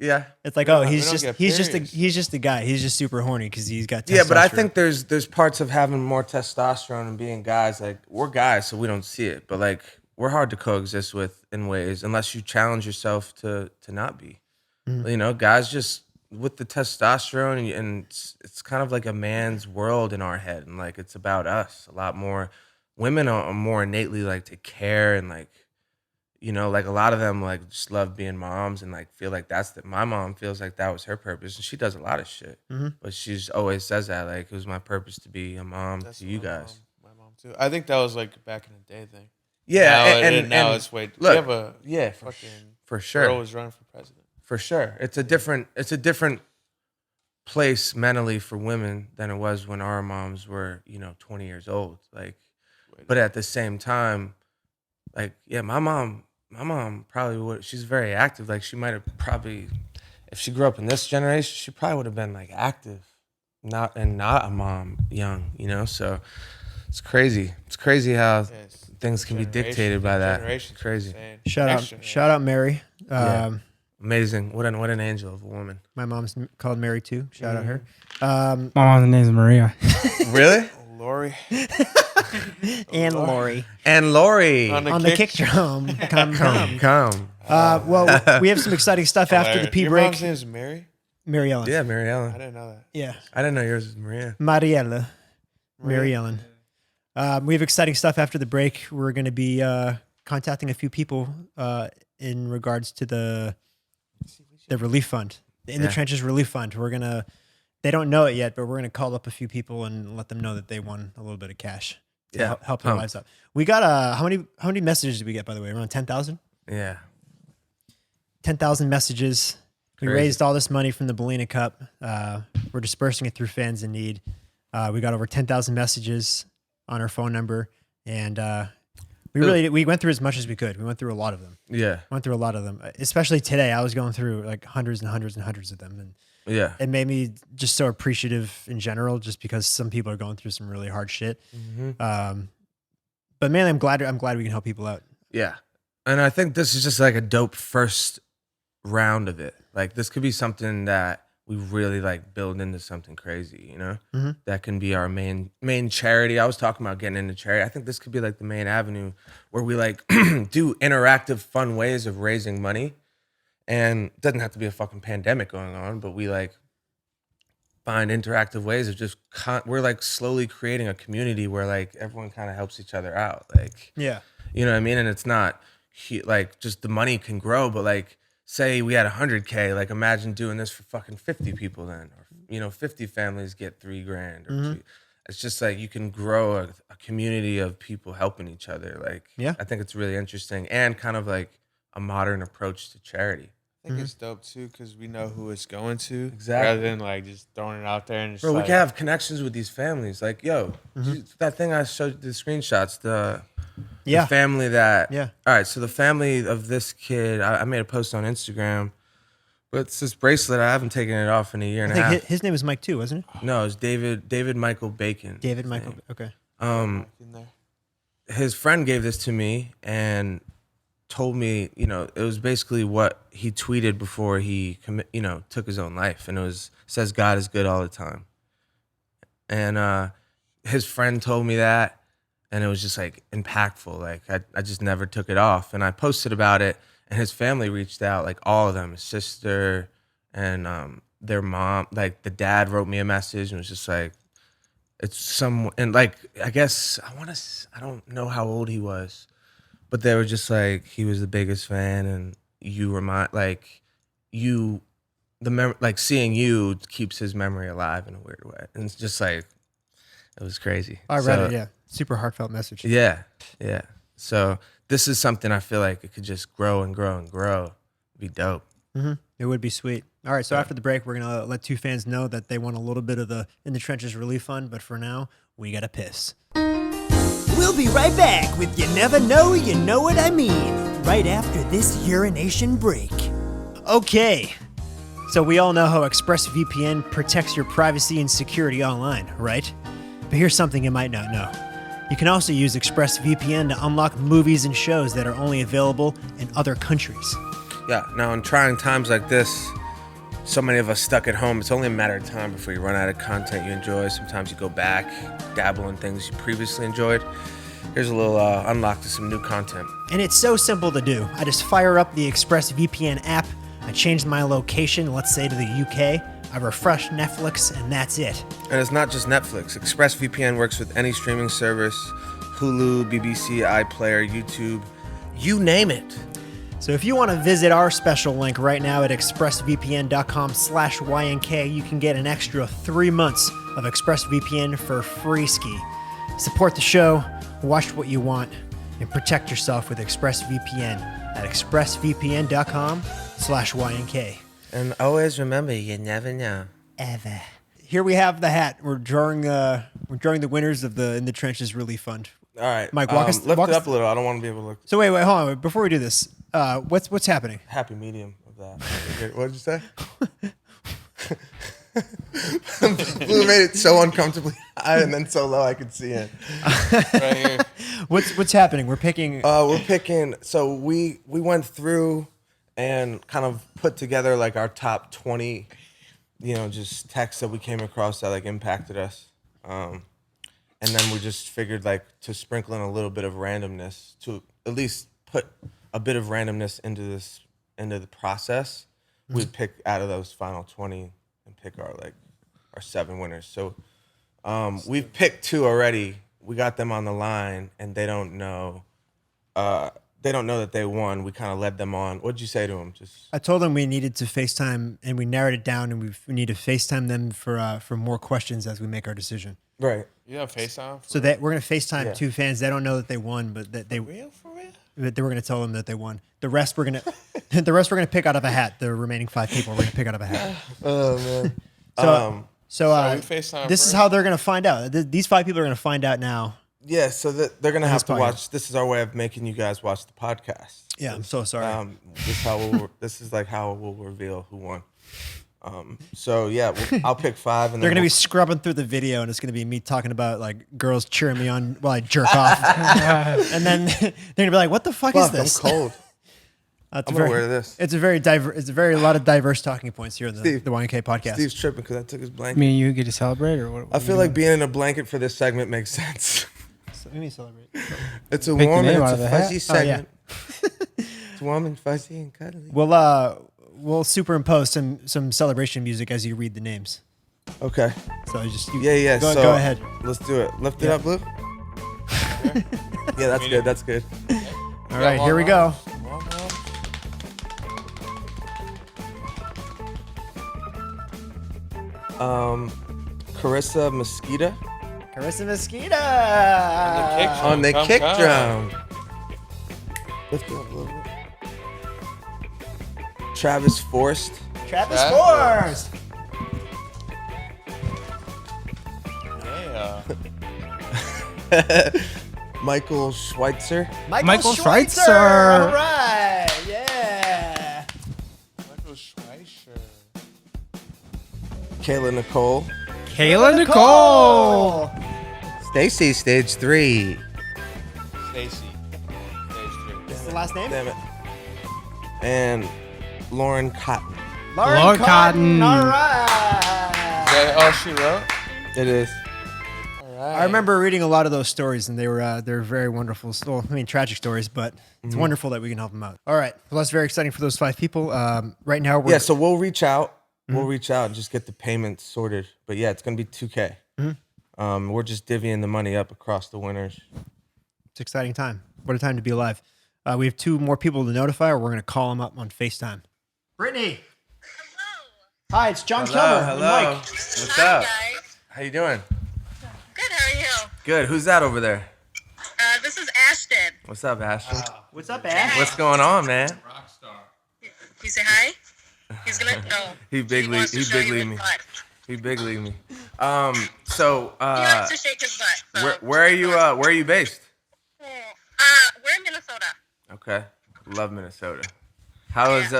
It's like, he's just a guy. He's just super horny because he's got testosterone. Yeah, but I think there's parts of having more testosterone and being guys. Like, we're guys, so we don't see it, but like, we're hard to coexist with in ways unless you challenge yourself to not be. Guys just with the testosterone and it's kind of like a man's world in our head, and like it's about us a lot more. Women are more innately like to care and like, like a lot of them like just love being moms and like feel like my mom feels like that was her purpose, and she does a lot of shit, but she's always says that like it was my purpose to be a mom to you guys. My mom too. I think that was like back in the day thing. Yeah, now it's way. Look, we have a fucking for sure. Girl was running for president. For sure, it's a different place mentally for women than it was when our moms were 20 years old. Like, but at the same time, like my mom probably would. She's very active. Like she might have probably, if she grew up in this generation, she probably would have been like active, not a mom young. So it's crazy. It's crazy how things can be dictated by that. It's crazy. Shout out Mary. Amazing. What an angel of a woman. My mom's called Mary too. Shout out her. My mom's name is Maria. Really? Lori. And Lori. And Lori. On the kick drum. Come. Well, we have some exciting stuff after the pee break. Your mom's name is Mary? Mary Ellen. Yeah, Mary Ellen. I didn't know that. Yeah. I didn't know yours was Maria. Mariella. Mary Ellen. We have exciting stuff after the break. We're going to be contacting a few people in regards to the relief fund, the In the Trenches relief fund. They don't know it yet, but we're going to call up a few people and let them know that they won a little bit of cash to help their lives out. We got how many messages did we get, by the way? Around 10,000? Yeah. 10,000 messages. Crazy. We raised all this money from the Ballina Cup. We're dispersing it through fans in need. We got over 10,000 messages on our phone number, and we went through as much as we could. We went through a lot of them. Yeah. Went through a lot of them. Especially today, I was going through like hundreds and hundreds and hundreds of them, and it made me just so appreciative in general, just because some people are going through some really hard shit. But mainly, I'm glad we can help people out. Yeah, and I think this is just like a dope first round of it. Like this could be something that we really like build into something crazy, that can be our main charity. I was talking about getting into charity. I think this could be like the main avenue where we like do interactive, fun ways of raising money. And it doesn't have to be a fucking pandemic going on, but we like find interactive ways of just, we're like slowly creating a community where like everyone kind of helps each other out. Like, you know what I mean? And it's not like just the money can grow, but like, say we had 100K, like imagine doing this for fucking 50 people then, or 50 families get $3,000. Or it's just like you can grow a community of people helping each other. Like, I think it's really interesting and kind of like a modern approach to charity. I think it's dope too because we know who it's going to, exactly, rather than like just throwing it out there and just. Bro, we can have connections with these families. Like, that thing I showed you, the screenshots, the family that. All right, so the family of this kid, I made a post on Instagram, but it's this bracelet. I haven't taken it off in a year and a half. His name was Mike too, wasn't it? No, it's David Michael Bacon. David Michael. Okay. His friend gave this to me and told me, it was basically what he tweeted before he took his own life, and it says God is good all the time. And his friend told me that, and it was just like impactful. Like I just never took it off, and I posted about it, and his family reached out, like all of them, his sister and their mom. Like the dad wrote me a message and was just like, and like I guess I don't know how old he was. But they were just like, he was the biggest fan, and seeing you keeps his memory alive in a weird way. And it's just like, it was crazy. I read it, yeah. Super heartfelt message. Yeah. So this is something I feel like it could just grow and grow and grow. It'd be dope. Mm-hmm. It would be sweet. All right, so after the break, we're gonna let two fans know that they want a little bit of the In the Trenches relief fund, but for now, we gotta piss. We'll be right back with You Never Know, You Know What I Mean, right after this urination break. Okay, so we all know how ExpressVPN protects your privacy and security online, right? But here's something you might not know. You can also use ExpressVPN to unlock movies and shows that are only available in other countries. Yeah, now in trying times like this, so many of us stuck at home, it's only a matter of time before you run out of content you enjoy. Sometimes you go back, dabble in things you previously enjoyed. Here's a little unlock to some new content. And it's so simple to do. I just fire up the ExpressVPN app, I change my location, let's say to the UK, I refresh Netflix, and that's it. And it's not just Netflix. ExpressVPN works with any streaming service, Hulu, BBC, iPlayer, YouTube, you name it. So if you want to visit our special link right now at expressvpn.com/YNK, you can get an extra 3 months of ExpressVPN for free ski. Support the show, watch what you want, and protect yourself with ExpressVPN at expressvpn.com/YNK. And always remember, you never know. Ever. Here we have the hat. We're drawing the winners of the In the Trenches Relief Fund. All right, Mike, lift it up a little. I don't want to be able to look. So wait, hold on. Before we do this, what's happening? Happy medium of that. What did you say? Blue made it so uncomfortably high and then so low I could see it. Right here. What's happening? We're picking. So we went through and kind of put together like our top 20, just texts that we came across that like impacted us. And then we just figured like to sprinkle in a little bit of randomness to at least put a bit of randomness into the process. We'd pick out of those final 20 and pick our 7 winners. So we've picked 2 already. We got them on the line and they don't know that they won. We kind of led them on. What'd you say to them? I told them we needed to FaceTime, and we narrowed it down, and we need to FaceTime them for more questions as we make our decision. Right. You have FaceTime? So that we're gonna FaceTime 2 fans. They don't know that they won, but that they For real? But they were gonna tell them that they won. The rest we're gonna pick out of a hat. The remaining 5 people we're gonna pick out of a hat. Oh man. So we FaceTime this is how they're gonna find out. These 5 people are gonna find out now. Yeah, so they're gonna have to watch. This is our way of making you guys watch the podcast. Yeah, I'm so sorry. This is like how we'll reveal who won. So yeah, I'll pick 5, and they're gonna be scrubbing through the video, and it's gonna be me talking about like girls cheering me on while I jerk off, and then they're gonna be like, "What the fuck is this?" I'm cold. I'm gonna wear this. It's a very a lot of diverse talking points here in the YNK podcast. Steve's tripping because I took his blanket. Me and you get to celebrate, or what? I feel like being in a blanket for this segment makes sense. What do you mean celebrate? It's a warm and it's a fuzzy segment. It's warm and fuzzy and cuddly. We'll superimpose some celebration music as you read the names. Okay. So just go ahead. Let's do it. Lift it up, Blue. Yeah, that's good. That's good. All right, here we go. Carissa Mosquita. Carissa Mosquita. On the kick drum. Lift it up a little bit. Travis Forrest. Travis Forrest. Yeah. Michael Schweitzer. Michael Schweitzer. All right. Yeah. Michael Schweitzer. Kayla Nicole. Kayla Nicole. Stacy, stage 3. Stacy. Stage 3. This is the last name? Damn it. And Lauren Cotton. Lauren Cotton. All right. Is that all she wrote? It is. All right. I remember reading a lot of those stories, and they're very wonderful. Well, I mean, tragic stories, but it's wonderful that we can help them out. All right. Well, that's very exciting for those 5 people. Right now, so we'll reach out. We'll reach out and just get the payments sorted. But yeah, it's going to be $2K. We're just divvying the money up across the winners. It's an exciting time. What a time to be alive. We have 2 more people to notify, or we're going to call them up on FaceTime. Brittany. Hello. Hi, it's John Kilmer. Hello. And Mike. What's Hi, up? guys. How you doing? Good, how are you? Good. Who's that over there? This is Ashton. What's up, Ashton? What's up, Ash? What's going on, man? You say hi? He's gonna no. He big league me. He big league me. So He likes to shake his butt. So. where are you based? We're in Minnesota. Okay, love Minnesota. How's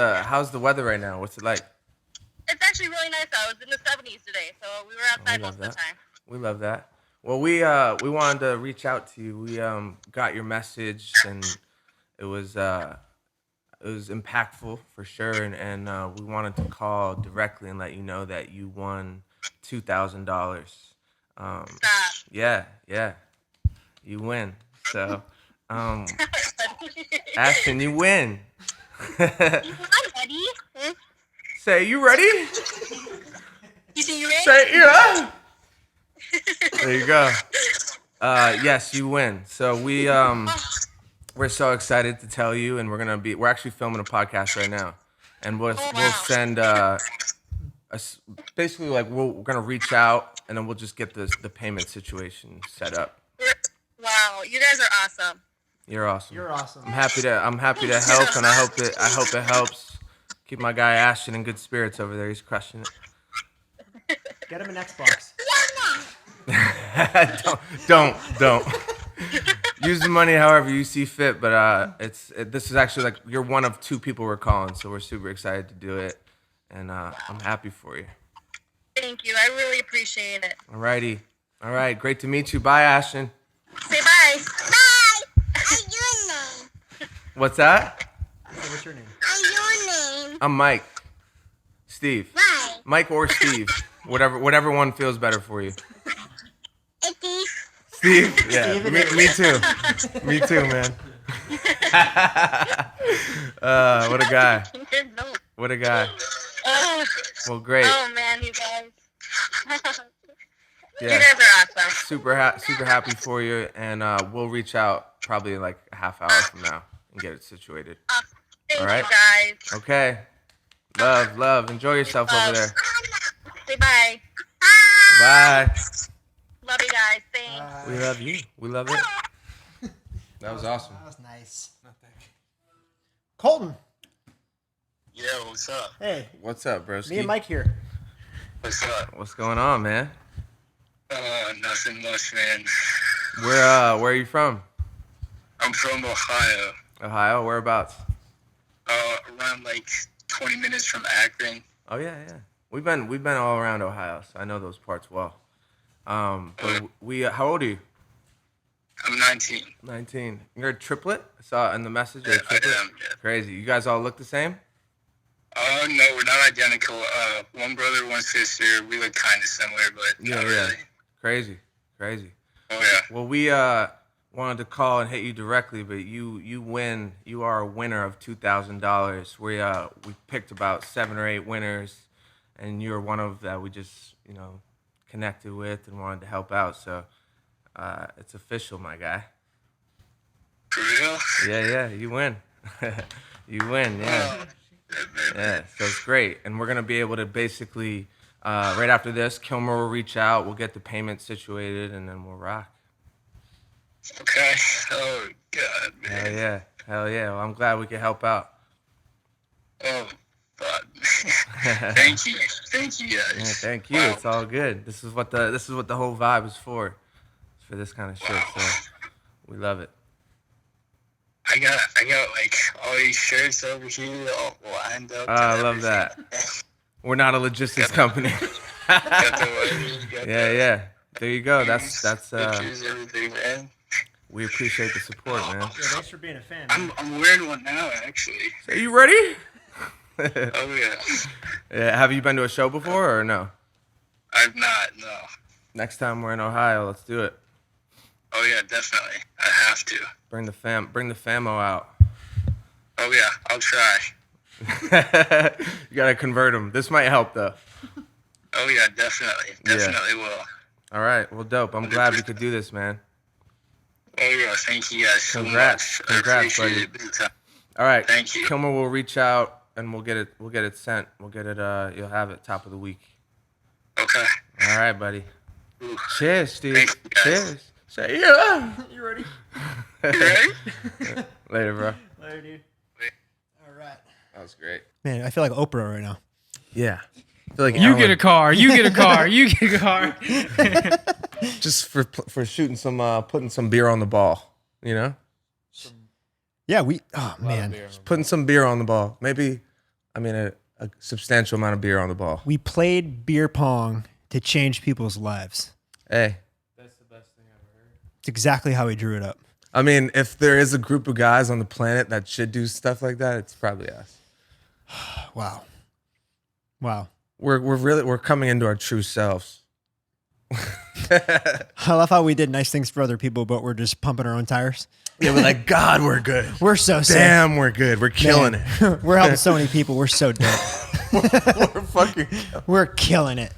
the weather right now? What's it like? It's actually really nice out. It was in the 70s today, so we were outside most of the time. We love that. Well, we wanted to reach out to you. We got your message, and it was impactful for sure, and we wanted to call directly and let you know that you won $2,000. Stop. Yeah, you win. So, Ashton, you win. I'm ready. Say, you ready? You say you ready? Say, yeah. There you go. Yes, you win. So we're so excited to tell you, and we're actually filming a podcast right now, and we'll send basically like we're gonna reach out, and then we'll just get the payment situation set up. Wow, you guys are awesome. You're awesome. You're awesome. I'm happy to help, and I hope it helps. Keep my guy Ashton in good spirits over there. He's crushing it. Get him an Xbox. don't use the money however you see fit, but this is actually like you're one of 2 people we're calling, so we're super excited to do it, and I'm happy for you. Thank you. I really appreciate it. All right, great to meet you. Bye, Ashton. Say bye. Bye. What's your name? What's that? What's your name? What's your name? I'm Mike. Steve. Bye. Mike or Steve, whatever one feels better for you. Steve. Steve? Yeah, me too. Me too, man. What a guy. What a guy. Well, great. Oh, man, you guys. Yeah. You guys are awesome. Super happy for you, and we'll reach out probably in like a half hour from now and get it situated. Thank All right. you guys. Okay. Love. Enjoy yourself over there. Say bye. Bye. Love you guys. Thanks. We love you. We love it. That was awesome. That was nice. Colton. Yeah, what's up? Hey, What's up, broski? me and Mike here. What's up? What's going on, man? Nothing much, man. Where are you from? I'm from Ohio. Ohio. Whereabouts? Around like 20 minutes from Akron. Oh yeah. We've been all around Ohio, so I know those parts well. But how old are you? I'm 19. 19. You're a triplet? I saw in the message. You're a triplet? I am, yeah. Crazy. You guys all look the same? No, we're not identical. One brother, one sister. We look kind of similar, but not really. Crazy. Oh, yeah. Well, we wanted to call and hit you directly, but you win. You are a winner of $2,000. We picked about 7 or 8 winners, and you're one of that we just connected with and wanted to help out. So it's official, my guy. For real? Yeah, you win. You win, yeah. Yeah, so it's great. And we're going to be able to basically, right after this, Kilmer will reach out, we'll get the payment situated, and then we'll rock. Okay. Oh, God, man. Hell yeah. Well, I'm glad we could help out. Oh, God. Thank you. Thank you, guys. Yeah, thank you. Wow. It's all good. This is what the whole vibe is for. It's for this kind of shit. So we love it. I got like all these shirts over here all lined up. I love that. We're not a logistics company. Got the wedding, got Yeah. There you go. That's pictures, everything, man. we appreciate the support, man. Yeah, thanks for being a fan. Man. I'm wearing one now, actually. Are you ready? Oh yeah. Yeah. Have you been to a show before or no? I've not. No. Next time we're in Ohio, let's do it. Oh yeah, definitely. I have to. Bring the famo out. Oh yeah, I'll try. You gotta convert them. This might help though. Oh yeah, definitely will. All right. Well, dope. I'm glad we could do this, man. Oh yeah, thank you guys so Congrats. much. Congrats, I appreciate buddy. it big time. All right. Thank you. Kilmer will reach out and we'll get it sent. We'll get it. You'll have it top of the week. Okay. All right, buddy. Ooh. Cheers, Steve. Thank you, guys. Cheers. Say yeah. You ready? You ready? Later, bro. Later, dude. All right. That was great. Man, I feel like Oprah right now. Yeah. I feel like You Ellen, get a car. You get a car. You get a car. just for shooting some, putting some beer on the ball. You know, Yeah, oh man, putting some beer on the ball. Maybe, I mean, a substantial amount of beer on the ball. we played beer pong to change people's lives. Hey, That's the best thing I've ever heard. It's exactly how he drew it up. I mean, if there is a group of guys on the planet that should do stuff like that, it's probably us. Wow. Wow. We're coming into our true selves. I love how we did nice things for other people, but we're just pumping our own tires. Yeah, we're like, God, we're good. We're so sick. Damn, we're good. We're killing it. We're helping so many people. We're so dope. We're fucking. We're killing it.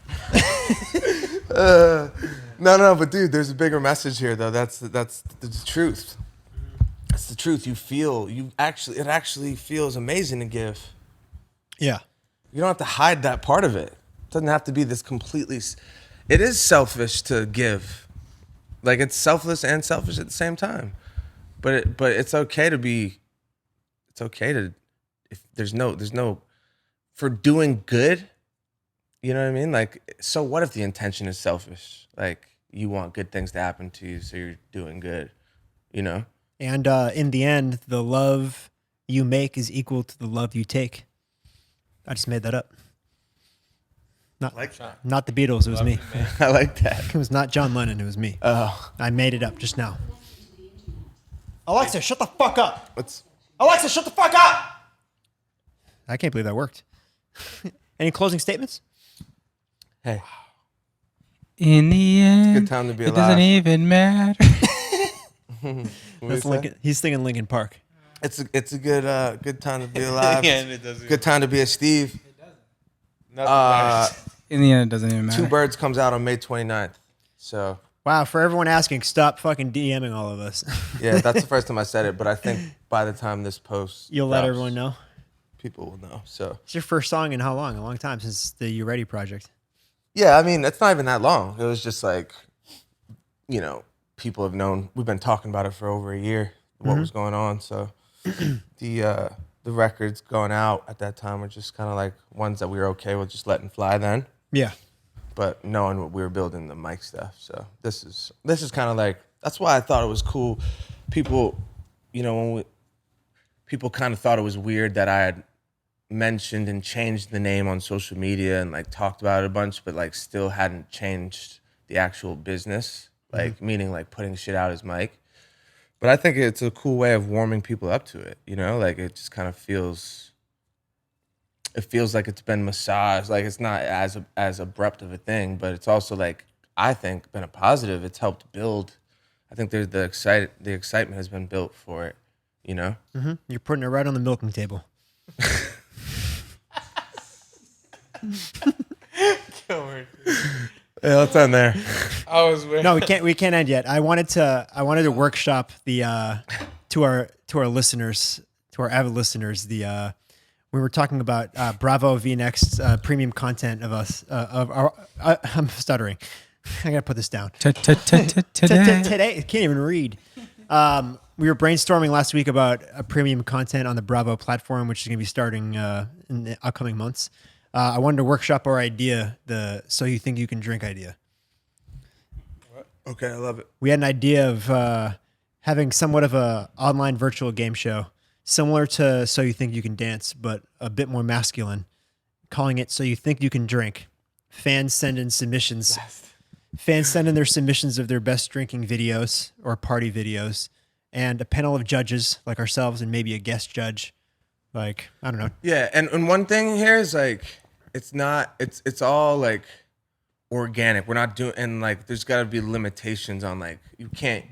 No, but dude, there's a bigger message here, though. That's the truth. That's the truth. It actually feels amazing to give. Yeah. You don't have to hide that part of it. It doesn't have to be this completely. It is selfish to give. Like, it's selfless and selfish at the same time. But it's okay to be. It's okay to. If there's no. For doing good. You know what I mean? Like, so what if the intention is selfish? Like, you want good things to happen to you, so you're doing good. You know? And in the end, the love you make is equal to the love you take. I just made that up. Not the Beatles, it was me. I like that. It was not John Lennon, it was me. Oh. I made it up just now. Alexa, shut the fuck up. What's. Alexa, shut the fuck up. I can't believe that worked. Any closing statements? Hey. In the end, Good time to be it alive. doesn't even matter. That's Lincoln. He's singing Linkin Park. It's a good time to be alive. Yeah, and it doesn't. Good time to be a Steve. Nothing matters. In the end, it doesn't even matter. Two Birds comes out on May 29th. So Wow, for everyone asking, stop fucking DMing all of us. yeah, that's the first time I said it, but I think by the time this post You'll let drops, everyone know. people will know. So It's your first song in how long? A long time since the You Ready project. yeah, I mean, it's not even that long. It was just like, you know, people have known. We've been talking about it for over a year. What was going on? So the records going out at that time were just kind of like ones that we were okay with just letting fly then. Yeah. But knowing what we were building the mic stuff. So this is kind of like, that's why I thought it was cool. People, you know, people kind of thought it was weird that I had mentioned and changed the name on social media and like talked about it a bunch, but like still hadn't changed the actual business, like meaning like putting shit out as Mike. But I think it's a cool way of warming people up to it, you know? Like it just kind of feels like it's been massaged. Like it's not as abrupt of a thing, but it's also like, I think, been a positive. It's helped build. I think there's the excitement has been built for it, you know? Mm-hmm. You're putting it right on the milking table. Yeah, let's end there. I was waiting. No, we can't end yet. I wanted to workshop the to our listeners, to our avid listeners, the we were talking about Bravo V-Next premium content of us of our I'm stuttering. I gotta put this down. Today I can't even read. We were brainstorming last week about premium content on the Bravo platform, which is going to be starting in the upcoming months. I wanted to workshop our idea, the So You Think You Can Drink idea. Okay, I love it. We had an idea of having somewhat of a online virtual game show, similar to So You Think You Can Dance, but a bit more masculine, calling it So You Think You Can Drink. Fans send in submissions. Fans send in their submissions of their best drinking videos or party videos, and a panel of judges like ourselves and maybe a guest judge. Like, I don't know. Yeah, and one thing here is like, it's all like organic. We're not doing, and like there's got to be limitations on like you can't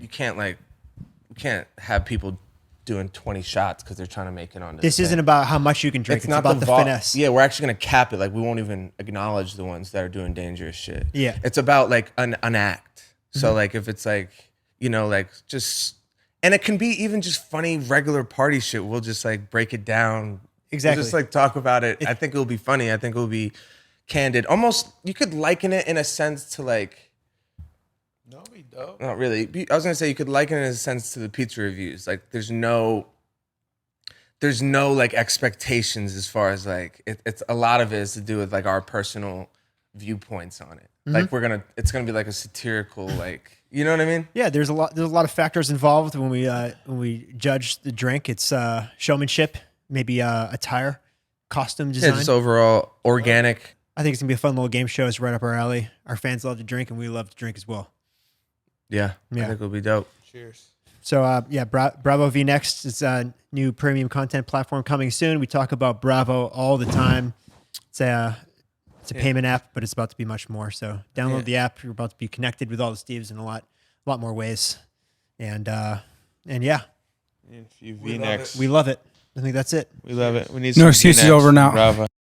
have people doing 20 shots because they're trying to make it on This isn't about how much you can drink. It's about the finesse. Yeah, we're actually gonna cap it. Like we won't even acknowledge the ones that are doing dangerous shit. Yeah. It's about like an act. So like if it's like, you know, like just, and it can be even just funny regular party shit. We'll just like break it down. Exactly. We'll just like talk about it. I think it'll be funny. I think it'll be candid. Almost you could liken it in a sense to like, No, we don't. not really. I was gonna say you could liken it in a sense to the pizza reviews. Like there's no there's no like expectations as far as like it's a lot of it is to do with like our personal viewpoints on it. Like it's gonna be like a satirical, like, you know what I mean? Yeah, there's a lot of factors involved when we judge the drink. It's showmanship, maybe attire, costume design. Yeah, just overall organic. I think it's gonna be a fun little game show. It's right up our alley. Our fans love to drink, and we love to drink as well. Yeah. I think it'll be dope. Cheers. So Bravo V Next is a new premium content platform coming soon. We talk about Bravo all the time. It's a payment app, but it's about to be much more. So download the app. You're about to be connected with all the Steves in a lot more ways. And yeah, V Next. We love it. I think that's it. We love it. We need No some excuses V-necks over from now. Bravo.